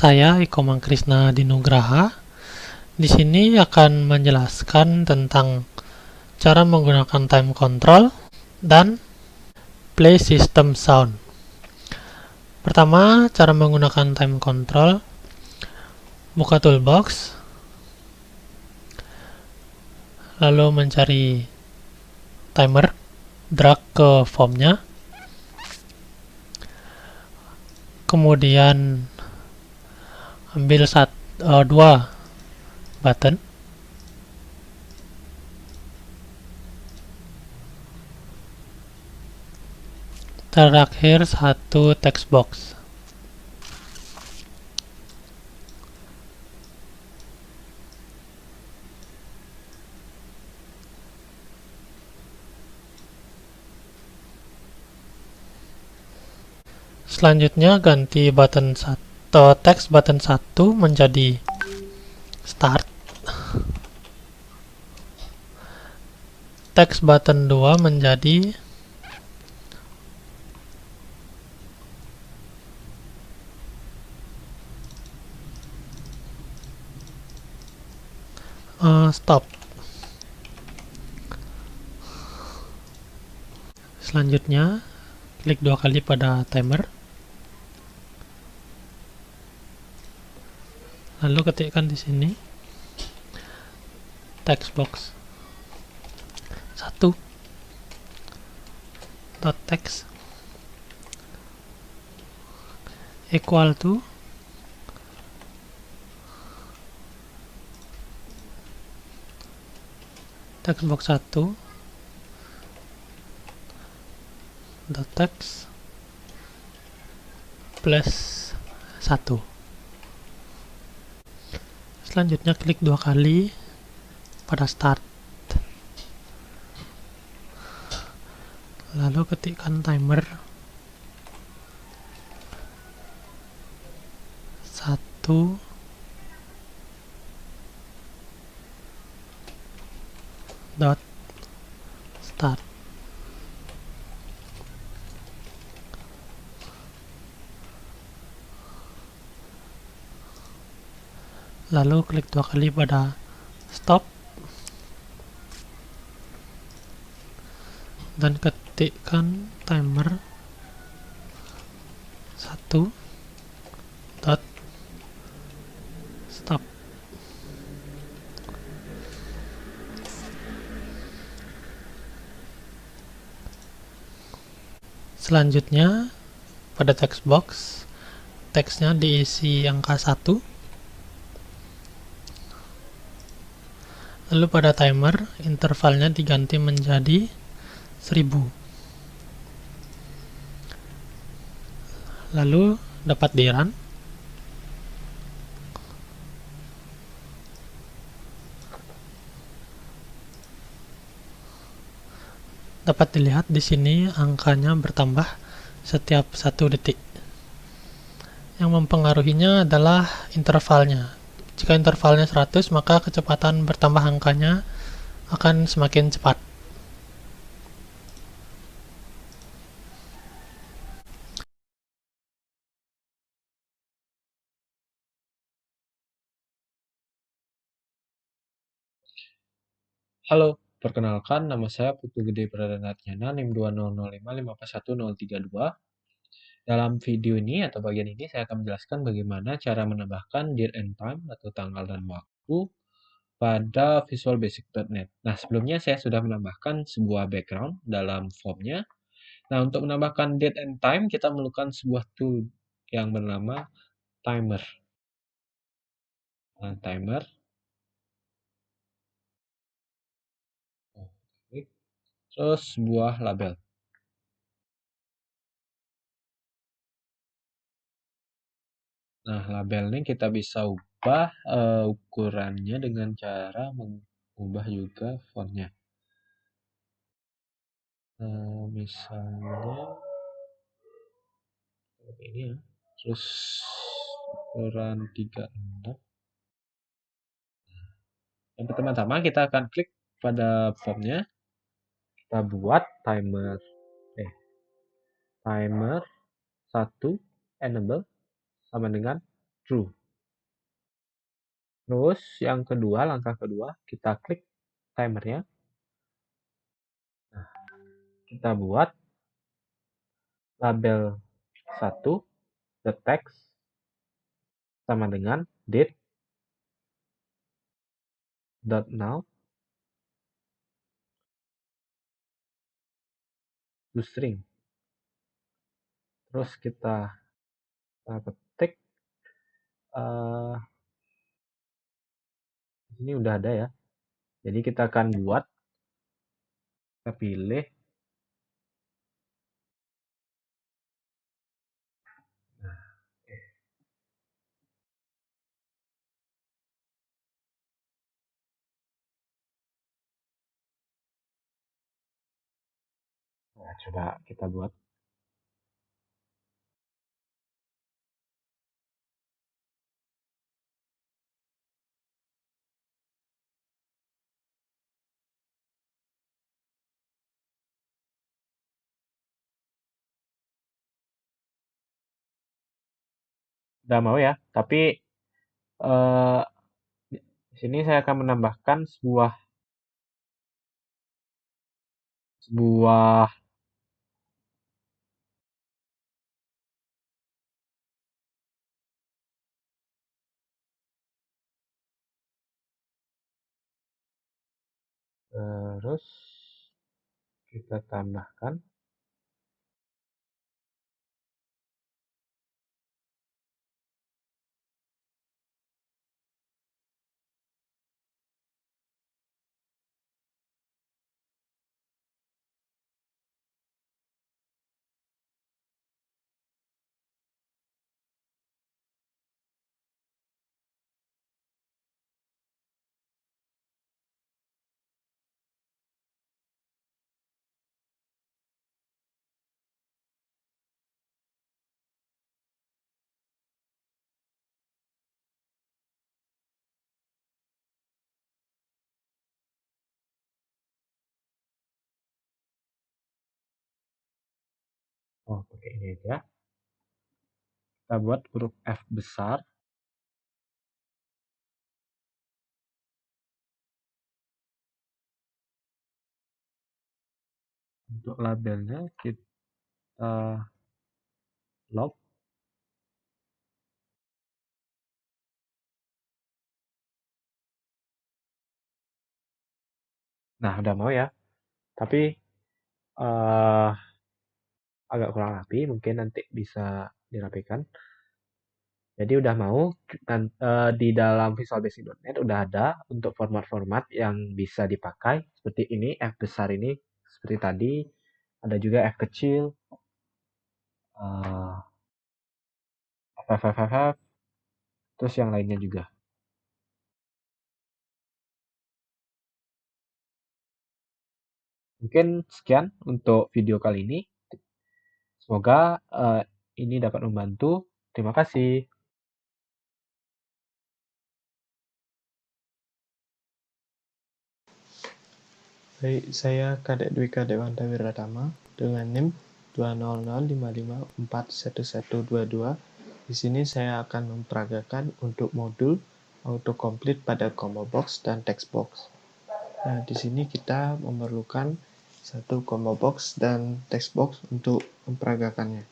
Saya Iko Mangkrisna Dinugraha. Di sini akan menjelaskan tentang cara menggunakan time control dan play system sound. Pertama, cara menggunakan time control. Buka toolbox, lalu mencari timer, drag ke formnya, kemudian ambil dua button, terakhir satu text box. Selanjutnya ganti button text button 1 menjadi start, text button 2 menjadi stop. Selanjutnya klik dua kali pada timer, lalu ketikkan di sini text box 1 dot text equal to text box 1 dot text plus 1. Selanjutnya klik dua kali pada start, lalu ketikkan timer 1 dot start. Lalu klik dua kali pada stop dan ketikkan timer 1 dot stop. Selanjutnya pada text box, teksnya diisi angka 1. Lalu pada timer, intervalnya diganti menjadi 1000. Lalu dapat di-run. Dapat dilihat di sini angkanya bertambah setiap 1 detik. Yang mempengaruhinya adalah intervalnya. Jika intervalnya 100, maka kecepatan bertambah angkanya akan semakin cepat. Halo, perkenalkan nama saya Putu Gede Pradana NIM 20055541032. Dalam video ini atau bagian ini saya akan menjelaskan bagaimana cara menambahkan date and time atau tanggal dan waktu pada Visual Basic.net. Nah, sebelumnya saya sudah menambahkan sebuah background dalam formnya. Nah, untuk menambahkan date and time kita memerlukan sebuah tool yang bernama timer. Nah, timer. Terus sebuah label. Nah, label ini kita bisa ubah ukurannya dengan cara mengubah juga fontnya. Misalnya seperti ini ya. Terus ukuran 36. Yang pertama-tama kita akan klik pada fontnya. Kita buat timer 1 enable sama dengan true. Terus yang kedua, langkah kedua, kita klik timernya. Nah, kita buat label 1, the text, sama dengan date, dot now, to string. Terus kita ketik, ini udah ada ya. Jadi kita akan buat, kita pilih. Nah, coba kita buat. Udah mau ya, tapi di sini saya akan menambahkan sebuah terus kita tambahkan pakai ini aja. Kita buat huruf F besar. Untuk labelnya kita log. Nah, udah mau ya. Tapi agak kurang rapi, mungkin nanti bisa dirapikan. Jadi udah mau, di dalam Visual Basic.NET udah ada untuk format-format yang bisa dipakai. Seperti ini, F besar ini, seperti tadi. Ada juga F kecil. F, terus yang lainnya juga. Mungkin sekian untuk video kali ini. Semoga ini dapat membantu. Terima kasih. Baik, saya Kadek Dwika Dewanta Wiratama dengan NIM 20055411122. Di sini saya akan memperagakan untuk modul autocomplete pada combo box dan text box. Nah, di sini kita memerlukan satu combo box dan text box untuk memperagakannya.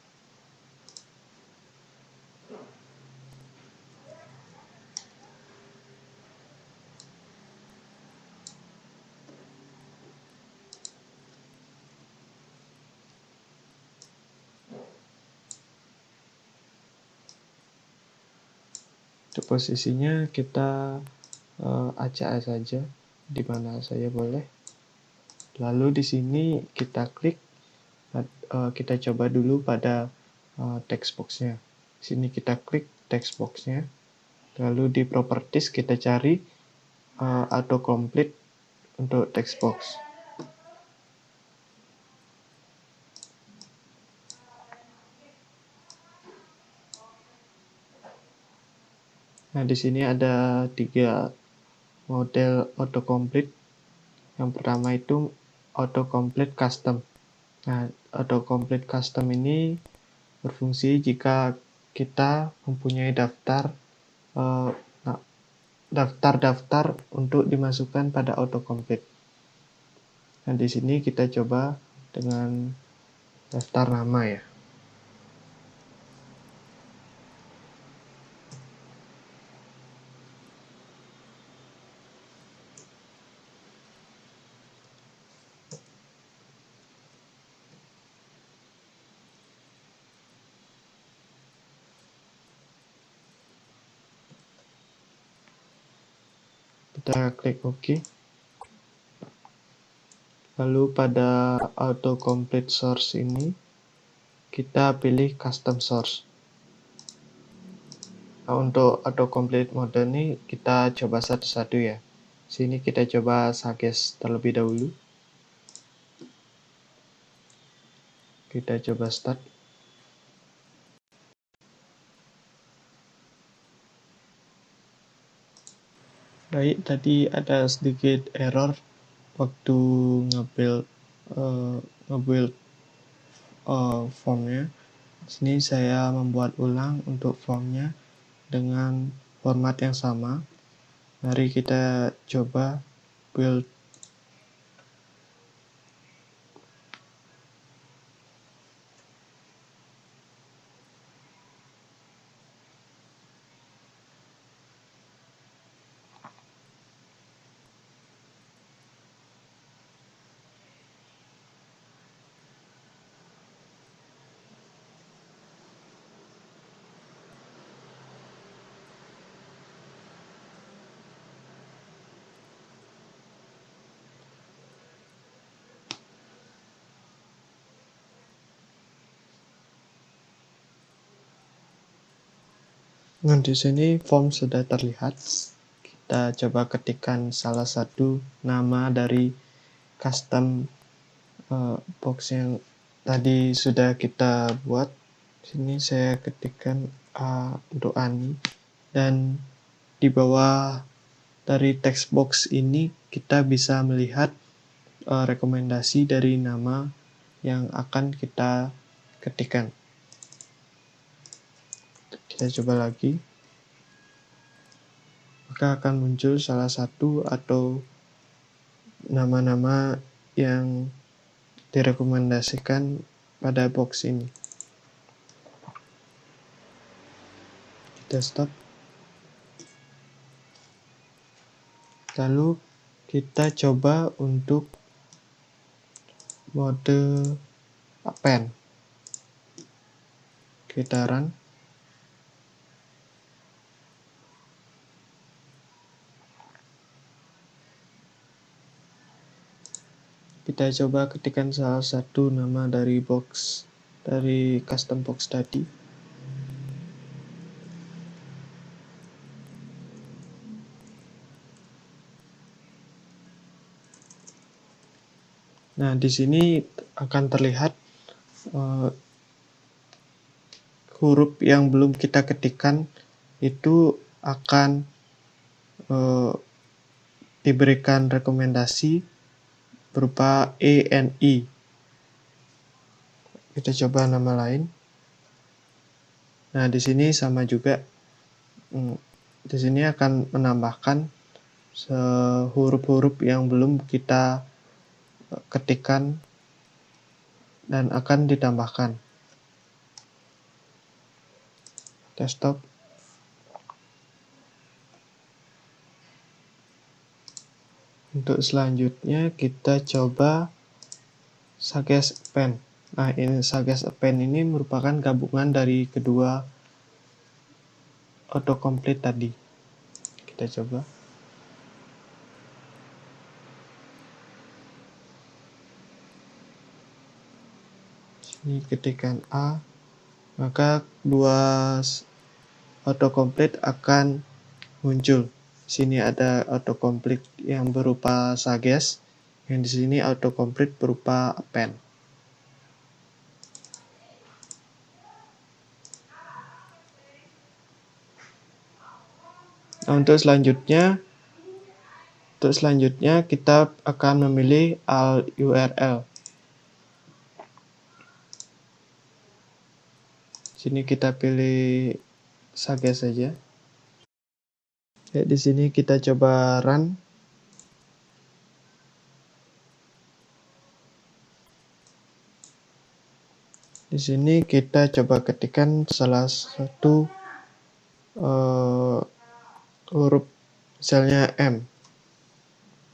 Untuk posisinya kita acak saja di mana saya boleh. Lalu di sini kita klik, kita coba dulu pada text box-nya. Di sini kita klik text box-nya. Lalu di properties kita cari autocomplete untuk text box. Nah, di sini ada 3 model autocomplete. Yang pertama itu autocomplete custom. Nah, autocomplete custom ini berfungsi jika kita mempunyai daftar daftar-daftar untuk dimasukkan pada autocomplete. Nah, di sini kita coba dengan daftar nama ya. Kita klik OK. Lalu pada autocomplete source ini, kita pilih custom source. Nah, untuk autocomplete mode ini kita coba satu-satu ya. Sini kita coba suggest terlebih dahulu. Kita coba start. Baik, tadi ada sedikit error waktu nge-build formnya. Sini saya membuat ulang untuk formnya dengan format yang sama. Mari kita coba build. Nah, di sini form sudah terlihat. Kita coba ketikkan salah satu nama dari custom box yang tadi sudah kita buat. Sini saya ketikkan untuk Ani, dan di bawah dari text box ini kita bisa melihat rekomendasi dari nama yang akan kita ketikkan. Kita coba lagi, maka akan muncul salah satu atau nama-nama yang direkomendasikan pada box ini. Kita stop. Lalu kita coba untuk mode append. Kita run. Kita coba ketikkan salah satu nama dari box, dari custom box tadi. Nah, di sini akan terlihat huruf yang belum kita ketikkan itu akan diberikan rekomendasi berupa E, N, I. Kita coba nama lain. Nah, di sini sama juga. Di sini akan menambahkan huruf-huruf yang belum kita ketikkan dan akan ditambahkan. Kita stop. Untuk selanjutnya kita coba suggest append. Nah, ini suggest append ini merupakan gabungan dari kedua autocomplete tadi. Kita coba. Sini ketikkan A, maka dua autocomplete akan muncul. Sini ada autocomplete yang berupa suggest, yang di sini autocomplete berupa append. Nah, untuk selanjutnya kita akan memilih alt URL. Sini kita pilih suggest saja. Ya, di sini kita coba run. Di sini kita coba ketikkan salah satu huruf, misalnya M.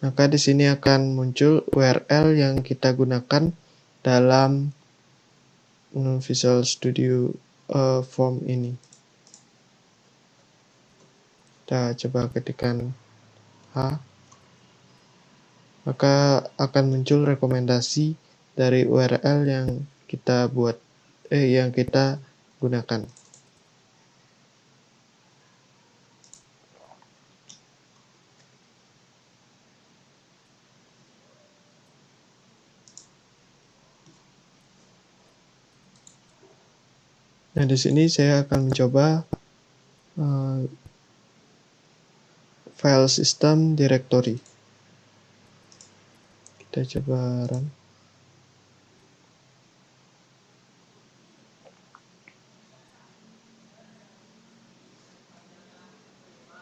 Maka di sini akan muncul URL yang kita gunakan dalam Visual Studio Form ini. Kita coba ketikkan H, maka akan muncul rekomendasi dari URL yang kita gunakan. Nah, di sini saya akan mencoba file system directory. Kita coba run.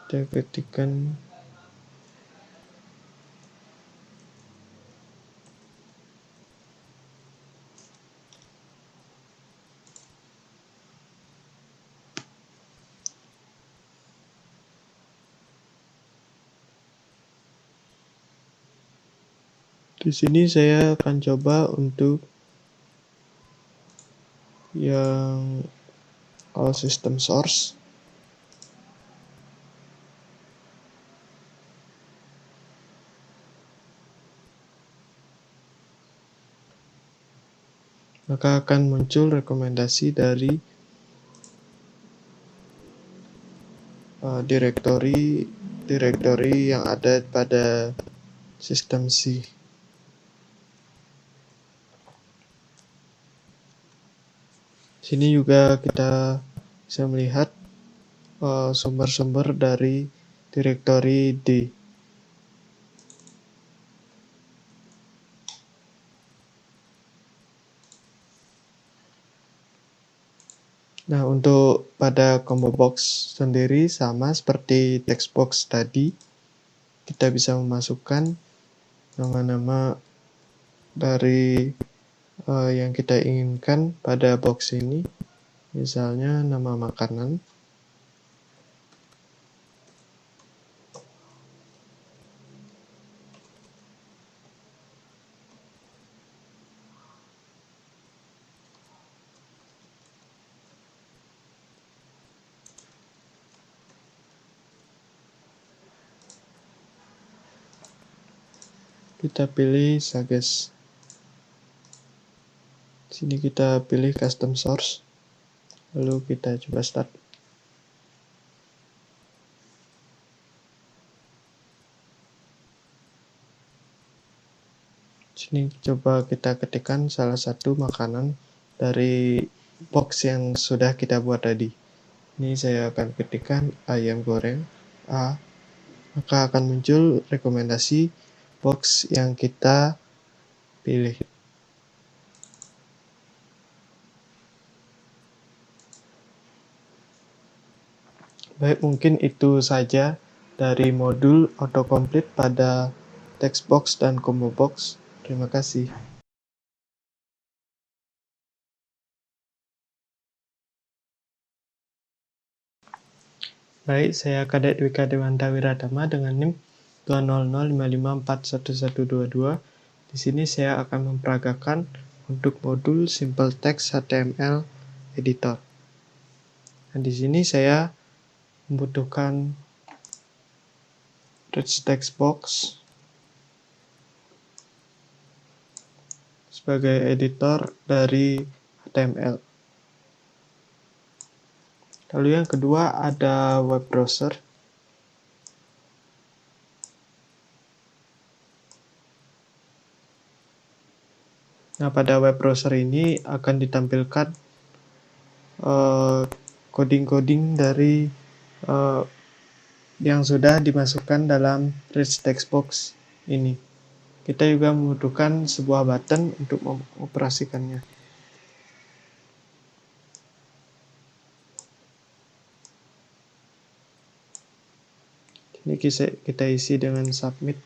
Kita ketikkan di sini saya akan coba untuk yang all system source. Maka akan muncul rekomendasi dari direktori yang ada pada sistem C. Sini juga kita bisa melihat sumber-sumber dari direktori D. Nah, untuk pada combo box sendiri sama seperti text box tadi, kita bisa memasukkan nama-nama dari yang kita inginkan pada box ini, misalnya nama makanan. Kita pilih Sages. Sini kita pilih custom source. Lalu kita coba start. Sini coba kita ketikkan salah satu makanan dari box yang sudah kita buat tadi. Ini saya akan ketikkan ayam goreng A. Maka akan muncul rekomendasi box yang kita pilih. Baik, mungkin itu saja dari modul autocomplete pada text box dan combo box. Terima kasih. Baik, saya Kadek Dwika Dewanta Wiratama dengan NIM 20055411122. Di sini saya akan memperagakan untuk modul Simple Text HTML Editor. Nah, di sini saya membutuhkan rich text box sebagai editor dari HTML. Lalu yang kedua ada web browser. Nah, pada web browser ini akan ditampilkan coding-coding dari yang sudah dimasukkan dalam rich text box ini. Kita juga membutuhkan sebuah button untuk mengoperasikannya. Ini kita isi dengan submit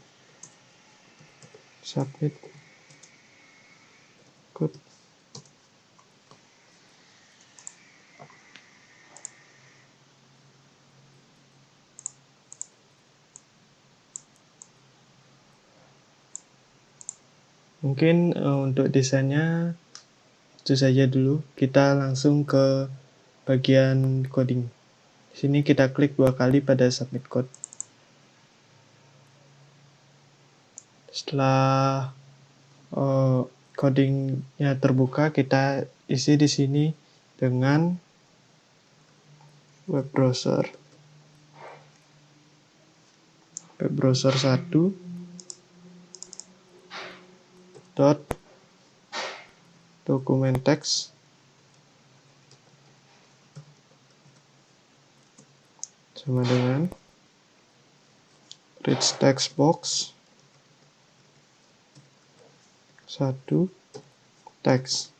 code. Mungkin untuk desainnya itu saja dulu. Kita langsung ke bagian coding. Di sini kita klik 2 kali pada submit code. Setelah codingnya terbuka, kita isi di sini dengan web browser 1 dot dokumen teks sama dengan rich text box 1 teks.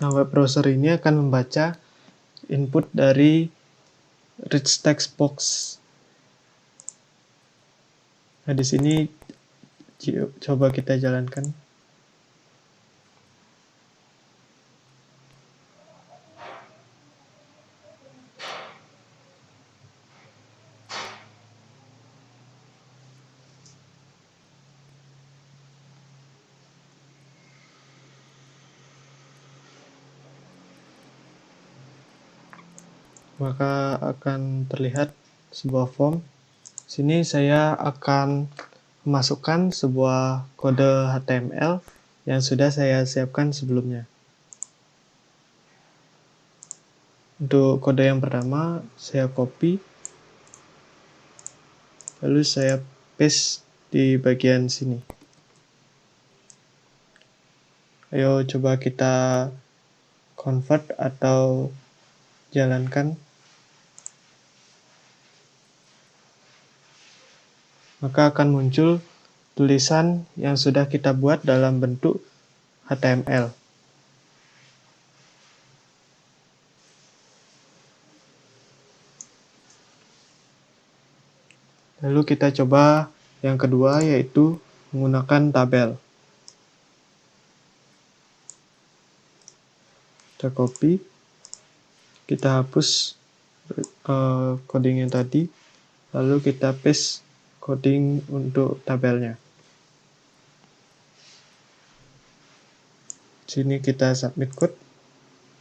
Nah, web browser ini akan membaca input dari rich text box. Nah, di sini coba kita jalankan. Maka akan terlihat sebuah form. Sini saya akan memasukkan sebuah kode HTML yang sudah saya siapkan sebelumnya. Untuk kode yang pertama, saya copy, lalu saya paste di bagian sini. Ayo coba kita convert atau jalankan. Maka akan muncul tulisan yang sudah kita buat dalam bentuk HTML. Lalu kita coba yang kedua, yaitu menggunakan tabel. Kita copy, kita hapus coding yang tadi, lalu kita paste coding untuk tabelnya. Sini kita submit code,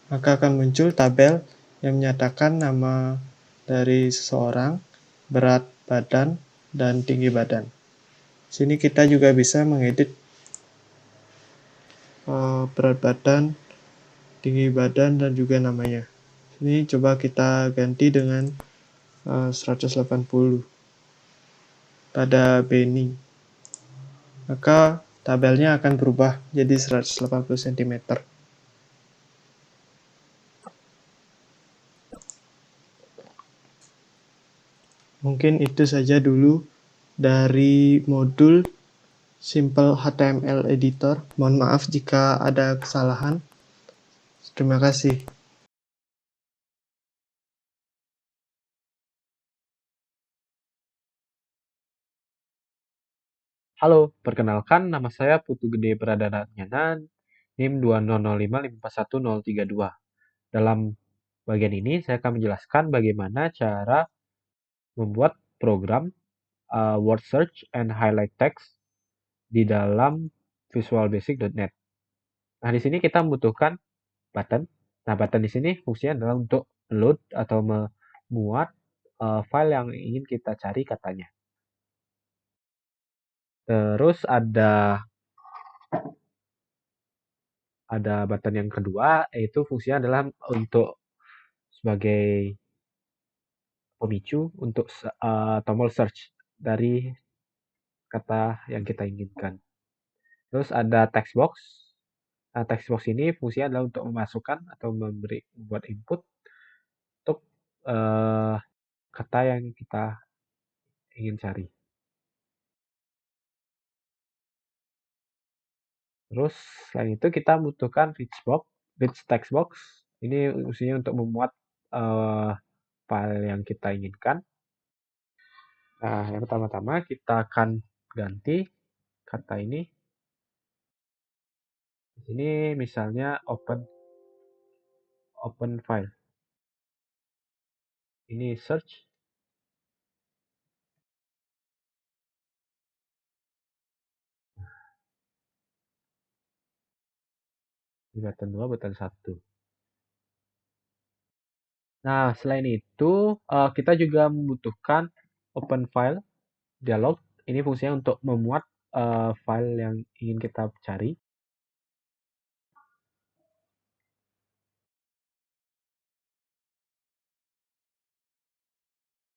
maka akan muncul tabel yang menyatakan nama dari seseorang, berat badan, dan tinggi badan. Sini kita juga bisa mengedit berat badan, tinggi badan, dan juga namanya. Sini coba kita ganti dengan 180 pada Benny. Maka tabelnya akan berubah jadi 180 cm. Mungkin itu saja dulu dari modul Simple HTML Editor. Mohon maaf jika ada kesalahan. Terima kasih. Halo, perkenalkan nama saya Putu Gede Pradana NIM 200554132. Dalam bagian ini saya akan menjelaskan bagaimana cara membuat program word search and highlight text di dalam visualbasic.net. Nah, di sini kita membutuhkan button. Nah, button di sini fungsinya adalah untuk load atau memuat file yang ingin kita cari katanya. Terus ada button yang kedua, yaitu fungsinya adalah untuk sebagai pemicu untuk tombol search dari kata yang kita inginkan. Terus ada text box. Nah, text box ini fungsinya adalah untuk memasukkan atau membuat input untuk kata yang kita ingin cari. Terus selain itu kita butuhkan rich text box. Ini fungsinya untuk memuat file yang kita inginkan. Nah, yang pertama-tama kita akan ganti kata ini. Di sini misalnya open file. Ini search. Di button 2, button 1. Nah, selain itu, kita juga membutuhkan open file dialog. Ini fungsinya untuk memuat file yang ingin kita cari.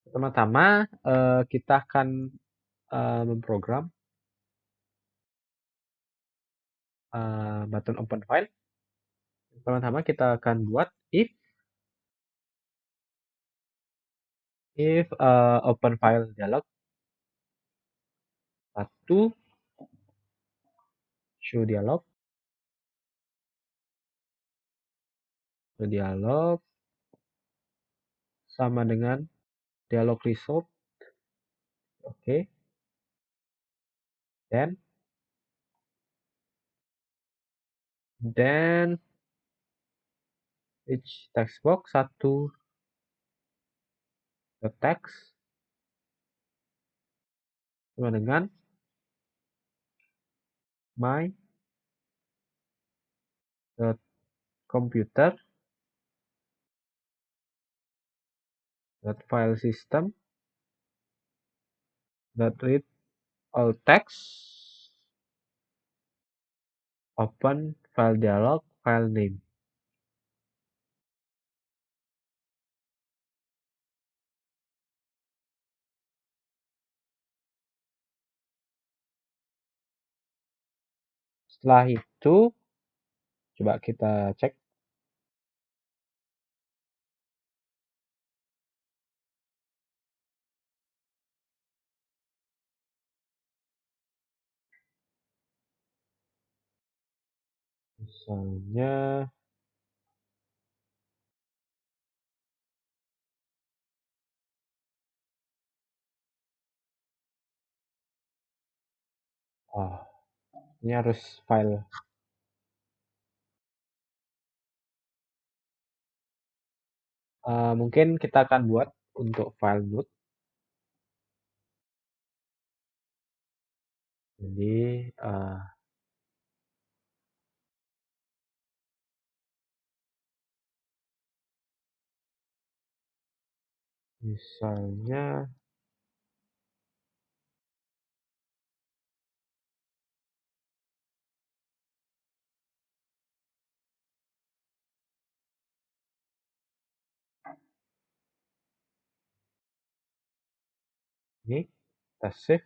Pertama-tama, kita akan memprogram button open file. Pertama-tama kita akan buat if open file dialog 1 show dialog sama dengan dialog result. Oke. Then each text box 1 the text sama dengan my computer file system read all text open file dialog file name. Setelah itu, coba kita cek. Misalnya, ini harus file. Mungkin kita akan buat untuk file node. Jadi, misalnya ini kita save.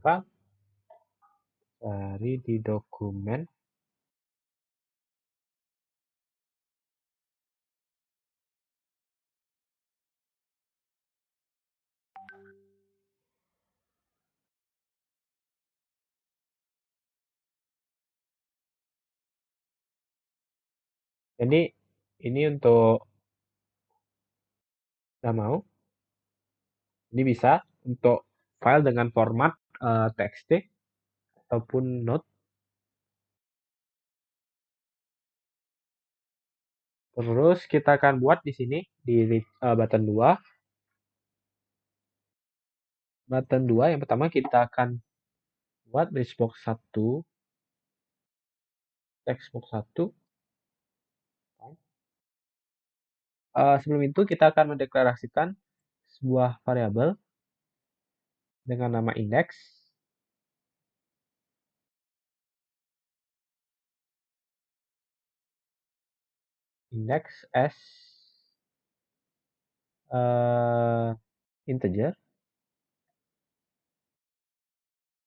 File cari di dokumen. Jadi ini untuk udah mau. Ini bisa untuk file dengan format txt ataupun Node. Terus kita akan buat di sini di button 2. Button 2 yang pertama kita akan buat textbox 1. Textbox 1. Sebelum itu kita akan mendeklarasikan sebuah variabel dengan nama index. Index as integer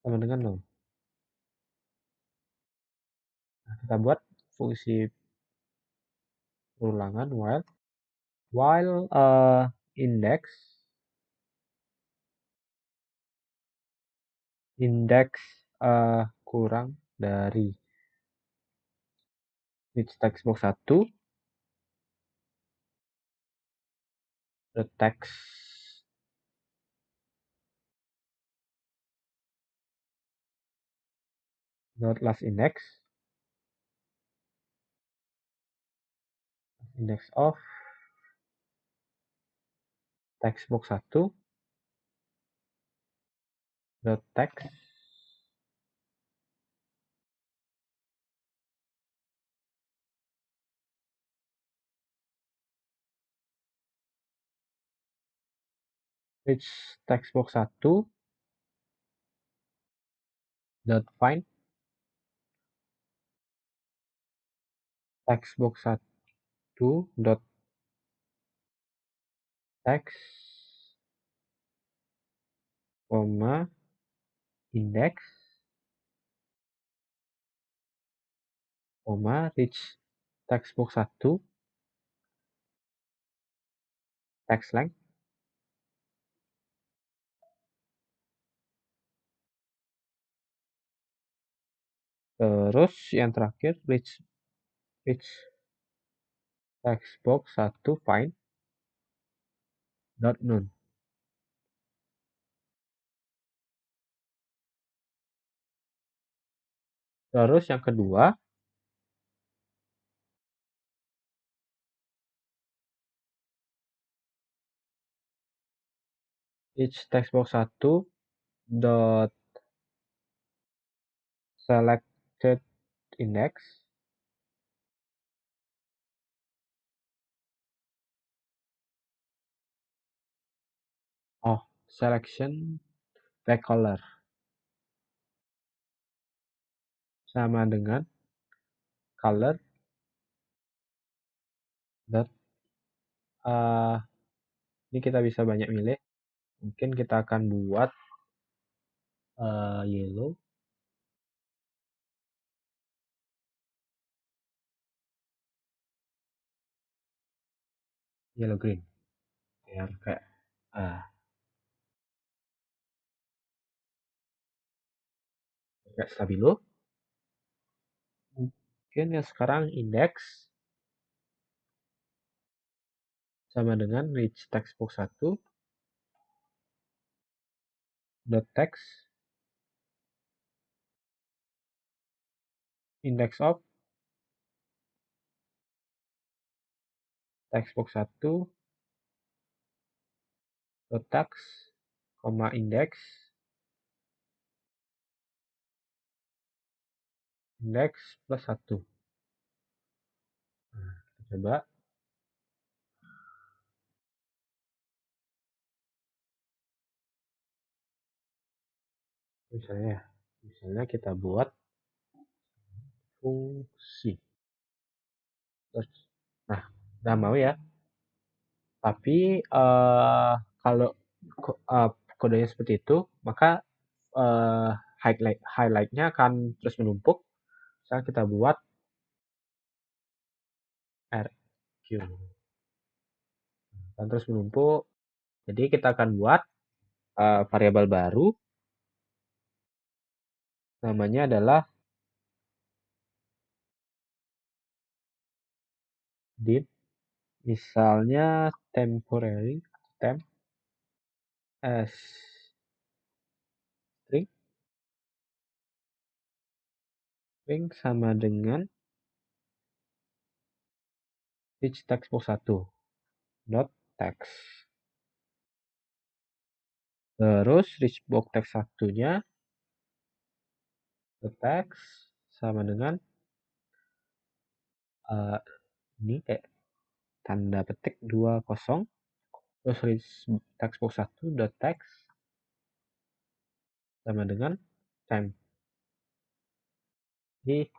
sama dengan 0. Nah, kita buat fungsi ulangan while index indeks kurang dari rich text box 1, the text not last index of text box 1, the text rich text box 1 dot find text box 1 dot text koma index koma rich text box 1 text length. Terus yang terakhir rich text box 1 find dot none. Terus yang kedua each text box 1 dot selected index of selection by color sama dengan color dot ini kita bisa banyak milih. Mungkin kita akan buat yellow green biar kayak stabilo. Mungkin ya sekarang index sama dengan rich text box 1 dot text index of text box 1 dot text koma index plus 1. Nah, kita coba. Misalnya kita buat fungsi. Nah, udah mau ya. Tapi kalau kodenya seperti itu, maka highlight-nya akan terus menumpuk. Misalnya kita buat RQ. Dan terus menumpuk. Jadi kita akan buat variabel baru. Namanya adalah div. Misalnya temporary temp as string sama dengan rich text box 1 dot text. Terus rich box text 1-nya dot text sama dengan ini kayak tanda petik 20. Terus rich text box 1 dot text sama dengan temp. Jadi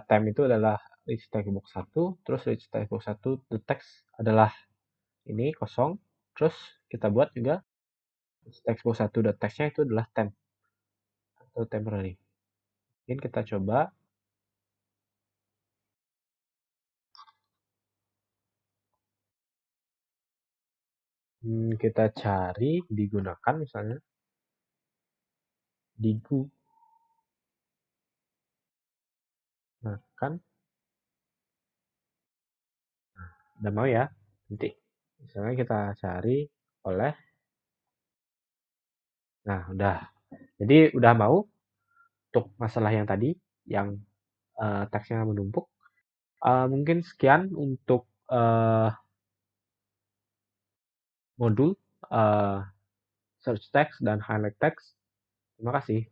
temp itu adalah rich text box 1, terus rich text box 1 dot text adalah ini kosong. Terus kita buat juga rich text box 1 dot text-nya itu adalah temp atau temporary. Mungkin kita coba. Kita cari digunakan misalnya. Digu. Nah, kan udah mau ya. Nanti misalnya kita cari oleh. Nah, udah. Jadi udah mau untuk masalah yang tadi yang teksnya menumpuk. Mungkin sekian untuk modul search text dan highlight text. Terima kasih.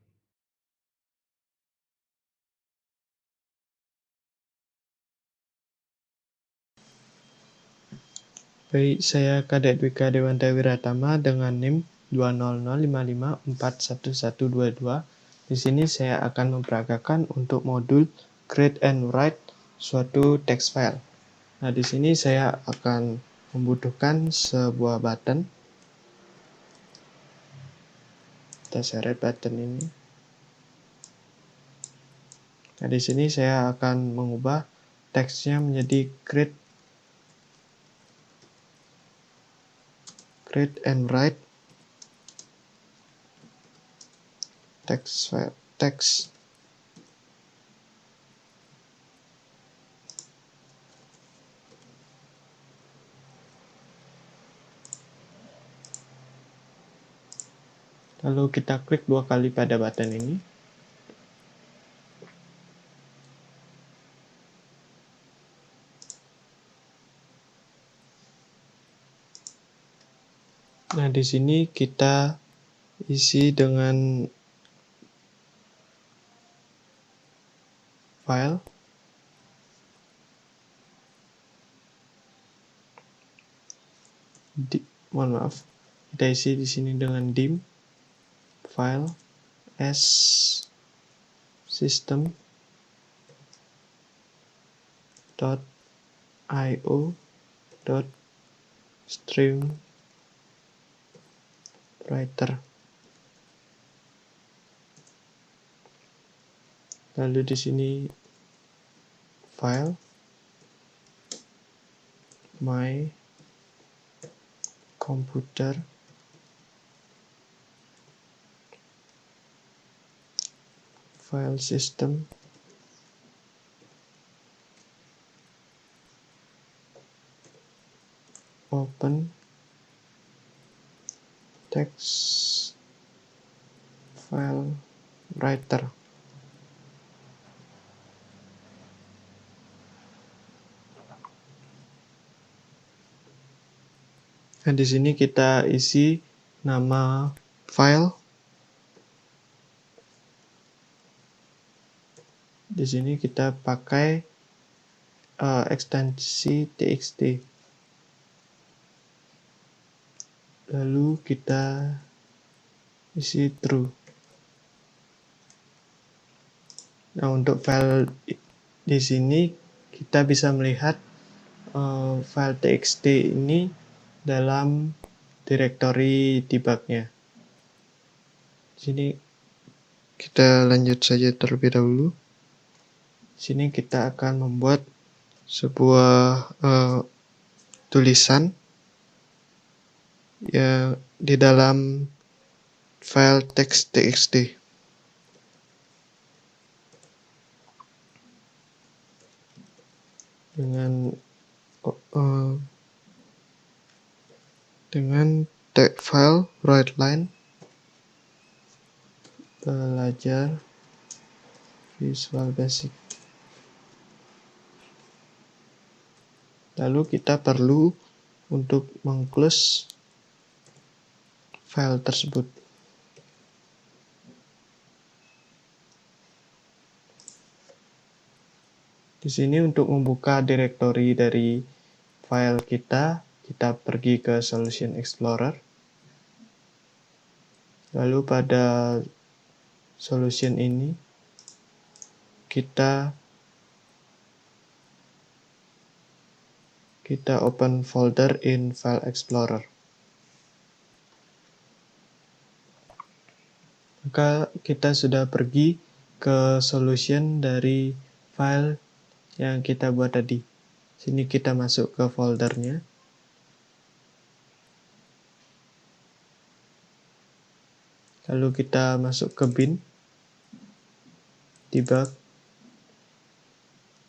Baik, saya Kadek Dwika Dewanta Wiratama dengan NIM 20055411122. Di sini saya akan memperagakan untuk modul create and write suatu text file. Nah, di sini saya akan membutuhkan sebuah button. Kita seret button ini. Nah, di sini saya akan mengubah teksnya menjadi create and write text file. Lalu kita klik 2 kali pada button ini. Nah, di sini kita isi dengan file. Kita isi di sini dengan dim file as system.io.streamWriter. Lalu di sini file my computer file system open text file writer. Nah, di sini kita isi nama file. Di sini kita pakai ekstensi txt. Lalu kita isi true. Nah, untuk file di sini kita bisa melihat file txt ini dalam direktori debugnya. Di sini kita lanjut saja terlebih dahulu. Di sini kita akan membuat sebuah tulisan yang di dalam file text.txt. Dengan tag file writeline belajar Visual Basic. Lalu kita perlu untuk mengclose file tersebut. Di sini untuk membuka direktori dari file kita pergi ke Solution Explorer. Lalu pada solution ini kita open folder in File Explorer. Maka kita sudah pergi ke solution dari file yang kita buat tadi. Sini kita masuk ke foldernya. Lalu kita masuk ke bin, debug.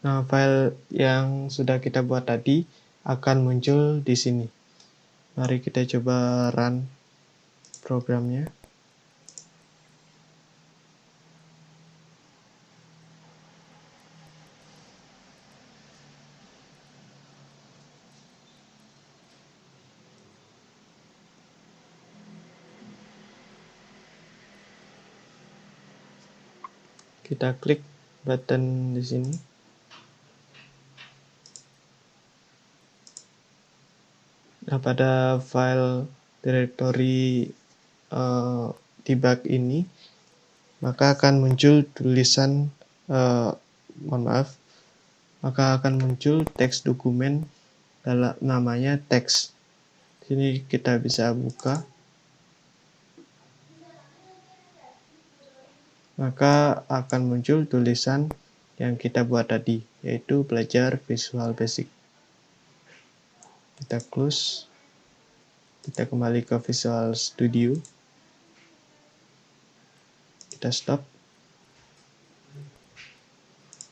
Nah, file yang sudah kita buat tadi akan muncul di sini. Mari kita coba run programnya. Kita klik button di sini. Nah, pada file directory debug ini, maka akan muncul tulisan, maka akan muncul teks dokumen dalam namanya teks. Sini kita bisa buka. Maka akan muncul tulisan yang kita buat tadi, yaitu belajar Visual Basic. Kita close. Kita kembali ke Visual Studio. Kita stop.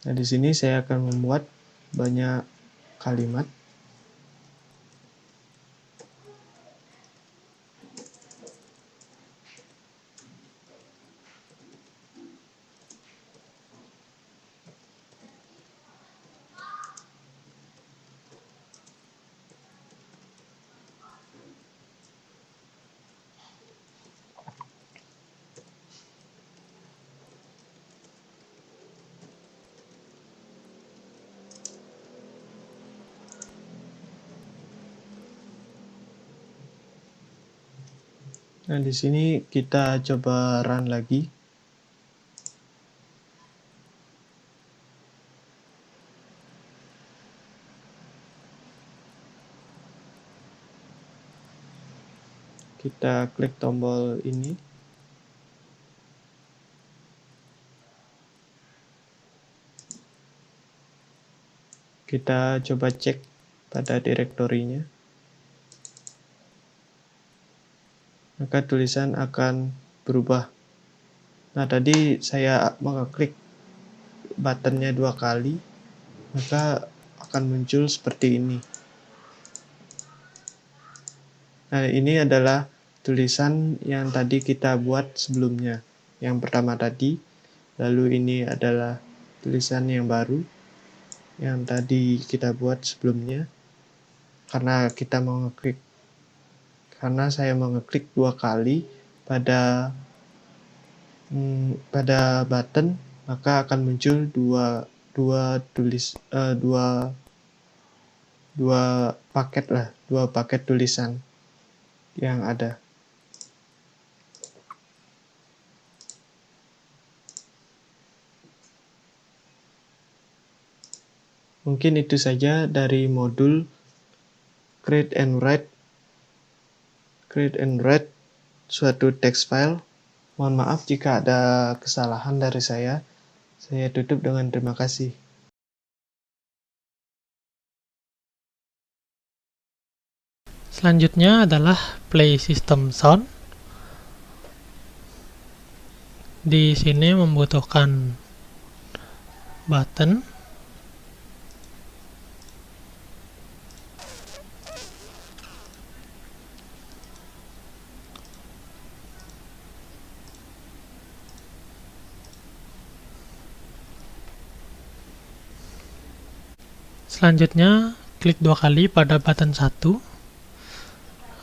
Nah, di sini saya akan membuat banyak kalimat. Nah, di sini kita coba run lagi. Kita klik tombol ini. Kita coba cek pada direktorinya. Maka tulisan akan berubah. Nah, tadi saya mengeklik buttonnya 2 kali, maka akan muncul seperti ini. Nah, ini adalah tulisan yang tadi kita buat sebelumnya. Yang pertama tadi, lalu ini adalah tulisan yang baru yang tadi kita buat sebelumnya. Karena saya mau ngeklik 2 kali pada button, maka akan muncul dua paket tulisan yang ada. Mungkin itu saja dari modul create and write suatu text file. Mohon maaf jika ada kesalahan dari saya. Saya tutup dengan terima kasih. Selanjutnya adalah play system sound. Di sini membutuhkan button, selanjutnya klik 2 kali pada button 1,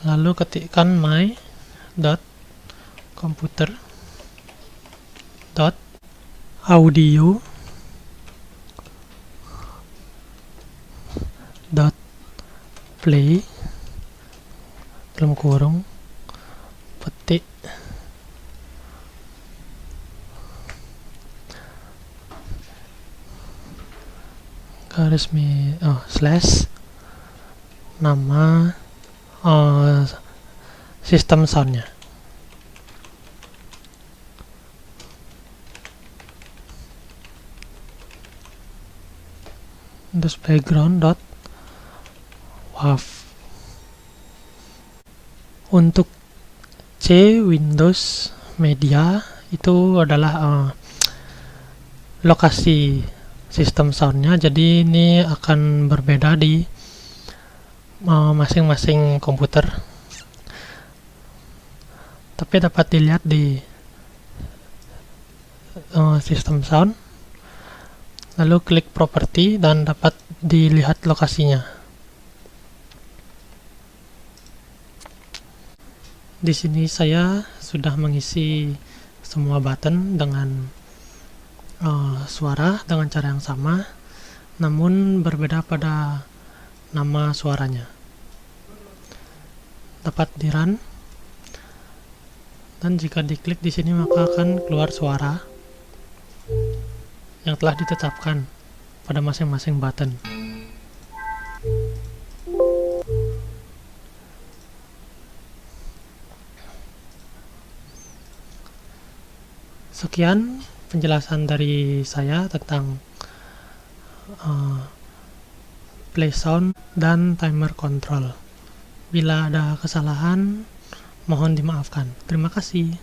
lalu ketikkan my.computer.audio.play petik slash nama sistem soundnya. Terus background.wav. Untuk C, Windows, media itu adalah lokasi sistem soundnya, jadi ini akan berbeda di masing-masing komputer, tapi dapat dilihat di sistem sound, lalu klik properti dan dapat dilihat lokasinya. Di sini saya sudah mengisi semua button dengan suara dengan cara yang sama, namun berbeda pada nama suaranya. Dapat di run, dan jika diklik di sini maka akan keluar suara yang telah ditetapkan pada masing-masing button. Sekian penjelasan dari saya tentang play sound dan timer control. Bila ada kesalahan, mohon dimaafkan. Terima kasih.